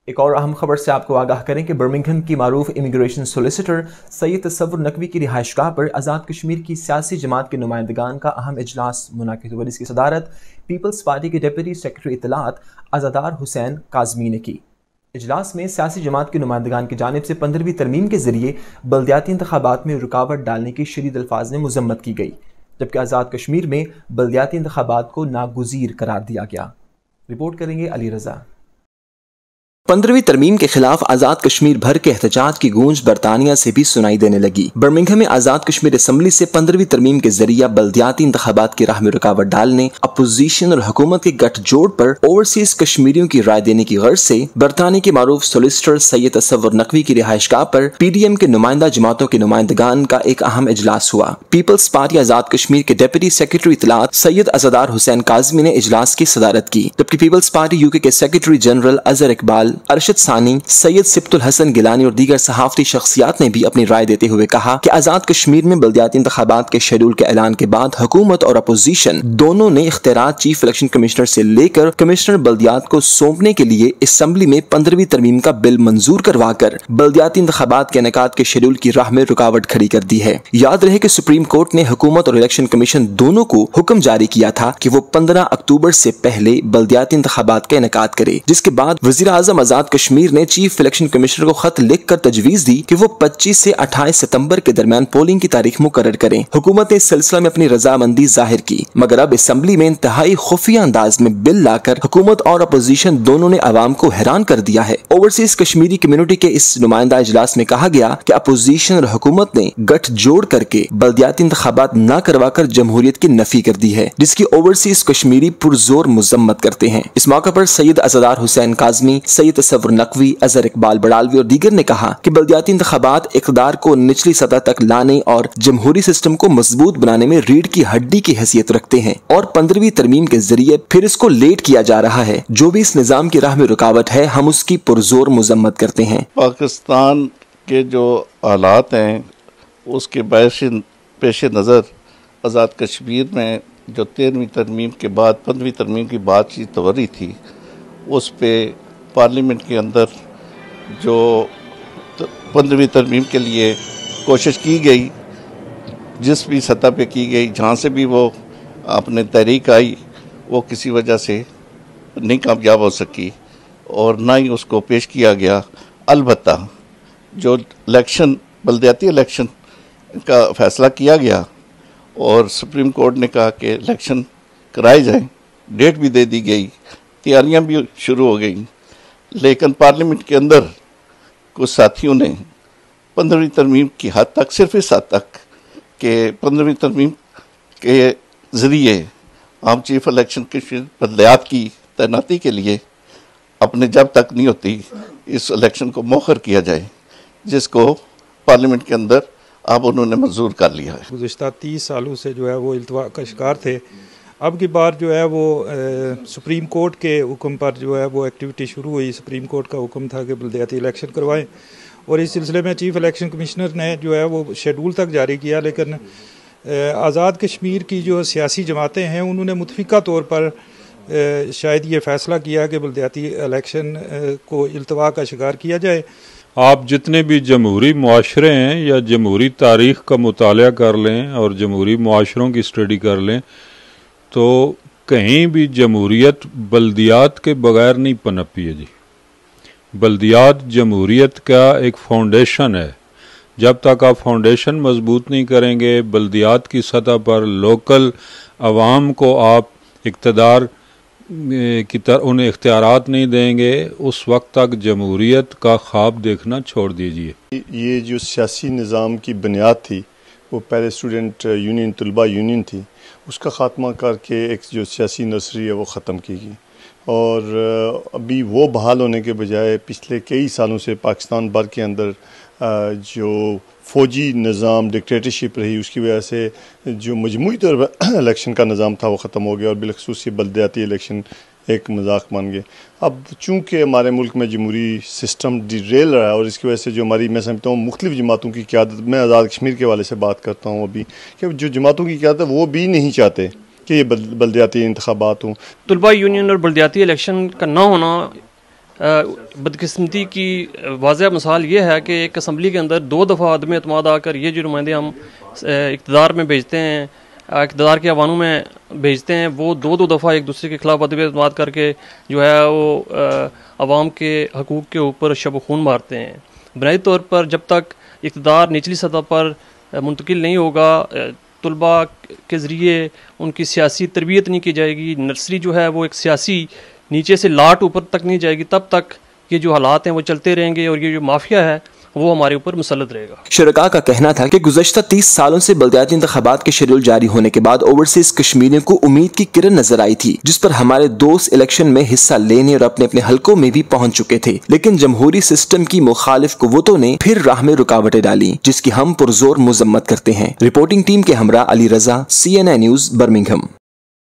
एक और अहम खबर से आपको आगाह करें कि बर्मिंघम की मारूफ इमिग्रेशन सोलिसिटर सैयद तसव्वुर नकवी की रिहाइशगाह पर आज़ाद कश्मीर की सियासी जमात के नुमाइंदगान का अहम इजलास मुनाकिद हुआ, जिसकी सदारत पीपल्स पार्टी के डिप्टी सेक्रेटरी इत्तलात अज़ादार हुसैन काज़मी ने की। इजलास में सियासी जमात के नुमाइंदगान की जानिब से 15वीं तरमीम के जरिए बल्दियाती इंतखाबात में रुकावट डालने की शदीद अल्फाज में मजम्मत की गई, जबकि आज़ाद कश्मीर में बल्दियाती इंतखाबात को नागुज़ीर करार दिया गया। रिपोर्ट करेंगे अली रजा। 15वीं तरमीम के खिलाफ आजाद कश्मीर भर के एहतजाज की गूंज बरतानिया से भी सुनाई देने लगी। बर्मिंघम में आजाद कश्मीर असम्बली से 15वीं तरमीम के जरिए बल्दियाती इंतखाबात की राह में रुकावट डालने, अपोजिशन और हुकूमत के गठजोड़ पर ओवरसीज कश्मीरियों की राय देने की गर्ज से बरतानिया के मारूफ सोलिसिटर सैयद तसव्वुर नकवी की रिहाइशगाह पर PDM के नुमाइंदा जमातों के नुमाइंदगान का एक अहम इजलास हुआ। पीपल्स पार्टी आजाद कश्मीर के डिप्टी सेक्रेटरी इत्तलात सैयद अज़ादार हुसैन काज़मी ने इजलास की सदारत की, जबकि पीपल्स पार्टी UK के सेक्रेटरी जनरल अजहर इकबाल, अरशद सानी, सैयद सिब्तुल हसन गिलानी और दीगर सहाफती शख्सियात ने भी अपनी राय देते हुए कहा कि आजाद कश्मीर में बल्दियाती इंतखाबात के शेड्यूल के ऐलान के बाद हुकूमत और अपोजिशन दोनों ने इख्तियारात चीफ इलेक्शन कमिश्नर से लेकर कमिश्नर बल्दियात को सौंपने के लिए असम्बली में 15वीं तरमीम का बिल मंजूर करवाकर बल्दियाती इंतखाबात के इनेकाद के शेड्यूल की राह में रुकावट खड़ी कर दी है। याद रहे कि सुप्रीम कोर्ट ने हुकूमत और इलेक्शन कमीशन दोनों को हुक्म जारी किया था कि वो 15 अक्टूबर से पहले बल्दियाती इंतखाबात का इनेकाद करे, जिसके बाद वजीर आजम आजाद कश्मीर ने चीफ इलेक्शन कमिश्नर को खत लिखकर तजवीज दी कि वो 25 से 28 सितंबर के दरमियान पोलिंग की तारीख मुकर्रर करें। हुकूमत ने इस सिलसिले में अपनी रजामंदी जाहिर की, मगर अब असम्बली में इंतहाई खुफिया अंदाज में बिल लाकर हुकूमत और अपोजिशन दोनों ने आवाम को हैरान कर दिया है। ओवरसीज कश्मीरी कम्युनिटी के इस नुमाइंदा इजलास में कहा गया कि अपोजिशन और हुकूमत ने गठजोड़ करके बल्दियाती इंतखाबात न करवाकर जमहूरियत की नफी कर दी है, जिसकी ओवरसीज कश्मीरी पुरजोर मजम्मत करते हैं। इस मौके पर सैयद अज़ादार हुसैन काज़मी, सैयद तसव्वुर नकवी, अजहर इकबाल बड़ालवी और दीगर ने कहा कि बल्दियाती इंतखाबात इक़्तिदार को निचली सतह तक लाने और जमहूरी सिस्टम को मजबूत बनाने में रीढ़ की हड्डी की हैसियत रखते हैं और 15वीं तरमीम के जरिए फिर इसको लेट किया जा रहा है। जो भी इस निजाम की राह में रुकावट है, हम उसकी पुरजोर मजम्मत करते हैं। पाकिस्तान के जो हालात हैं उसके पेश नज़र आज़ाद कश्मीर में जो 13वीं तरमीम के बाद 15वीं तरमीम की बातचीत हो रही थी, उस पर पार्लियामेंट के अंदर जो 15वीं तरमीम के लिए कोशिश की गई, जिस भी सतह पे की गई, जहाँ से भी वो अपने तहरीक आई, वो किसी वजह से नहीं कामयाब हो सकी और ना ही उसको पेश किया गया। अलबत्ता जो इलेक्शन, बल्दियाती इलेक्शन का फ़ैसला किया गया और सुप्रीम कोर्ट ने कहा कि इलेक्शन कराए जाएं, डेट भी दे दी गई, तैयारियां भी शुरू हो गई, लेकिन पार्लियामेंट के अंदर कुछ साथियों ने 15वीं तरमीम की हद तक, सिर्फ इस हद तक कि 15वीं तरमीम के ज़रिए हम चीफ इलेक्शन कमीशन बल्दियात की तैनाती के लिए अपने जब तक नहीं होती इस इलेक्शन को मौखर किया जाए, जिसको पार्लियामेंट के अंदर अब उन्होंने मंजूर कर लिया है। गुज़िश्ता 30 सालों से जो है वो इल्तवा का शिकार थे। अब की बार जो है वो सुप्रीम कोर्ट के हुक्म पर जो है वो एक्टिविटी शुरू हुई। सुप्रीम कोर्ट का हुक्म था कि बल्दियाती इलेक्शन करवाएं और इस सिलसिले में चीफ इलेक्शन कमिश्नर ने जो है वो शेड्यूल तक जारी किया, लेकिन आज़ाद कश्मीर की जो सियासी जमातें हैं उन्होंने मुतफ़िका तौर पर शायद ये फ़ैसला किया कि बल्दियाती इलेक्शन को इल्तवा का शिकार किया जाए। आप जितने भी जमहूरी मुआशरे हैं या जमहूरी तारीख़ का मुताला कर लें और जमहूरी मुआशरों की स्टडी कर लें, तो कहीं भी जमहूरियत बल्दियात के बगैर नहीं पनपी है जी। बल्दियात जमहूरियत का एक फाउंडेशन है। जब तक आप फाउंडेशन मजबूत नहीं करेंगे, बल्दियात की सतह पर लोकल आवाम को आप इक़्तिदार की तरह उन्हें इख्तियारात नहीं देंगे, उस वक्त तक जमहूरियत का ख्वाब देखना छोड़ दीजिए। ये जो सियासी निज़ाम की बुनियाद थी वो पहले स्टूडेंट यूनियन, तलबा यूनियन थी, उसका ख़ात्मा करके एक जो सियासी नर्सरी है वो ख़त्म की गई और अभी वो बहाल होने के बजाय पिछले कई सालों से पाकिस्तान भर के अंदर जो फ़ौजी निज़ाम, डिक्टेटरशिप रही, उसकी वजह से जो मजमूई तौर पर इलेक्शन का निज़ाम था वो ख़त्म हो गया और बिलखसूस ये बल्दियाती इलेक्शन एक मजाक बन गए। अब चूँकि हमारे मुल्क में जमहूरी सिस्टम डिरेल रहा है और इसकी वजह से जो हमारी, मैं समझता हूँ, मुख्तलिफ़ जमातों की क़यादत, मैं आज़ाद कश्मीर के वाले से बात करता हूँ अभी, कि जो जमातों की क़यादत वो भी नहीं चाहते कि ये बल्दियाती इंतखाबात हों। तलबा यूनियन और बल्दियाती इलेक्शन का ना होना बदकिस्मती की वाज़ह मिसाल ये है कि एक असम्बली के अंदर 2 दफ़ा आदम एतमाद आकर ये जो नुमाइंदे हम इक़्तिदार में भेजते हैं, इक़्तिदार के अवानों में भेजते हैं, वो 2 दफ़ा एक दूसरे के ख़िलाफ़ आदम एतमाद करके जो है वो अवाम के हकूक़ के ऊपर शब खून मारते हैं। बुनियादी तौर पर जब तक इक़्तिदार निचली सतह पर मुंतकिल नहीं होगा, तलबा के ज़रिए उनकी सियासी तरबियत नहीं की जाएगी, नर्सरी जो है वो एक सियासी नीचे से लाट ऊपर तक नहीं जाएगी, तब तक ये जो हालात हैं वो चलते रहेंगे और ये जो माफिया है वो हमारे ऊपर मुसल्लत रहेगा। शुरका का कहना था कि गुज़श्ता 30 सालों से बल्दियाती इंतखाबात के शेड्यूल जारी होने के बाद ओवरसीज कश्मीरियों को उम्मीद की किरण नजर आई थी, जिस पर हमारे दोस्त इलेक्शन में हिस्सा लेने और अपने अपने हलकों में भी पहुंच चुके थे। लेकिन जमहूरी सिस्टम की मुखालिफ कुव्वतों ने फिर राह में रुकावटें डाली, जिसकी हम पुरजोर मजम्मत करते हैं। रिपोर्टिंग टीम के हमरा अली रजा, CNN न्यूज़, बर्मिंघम।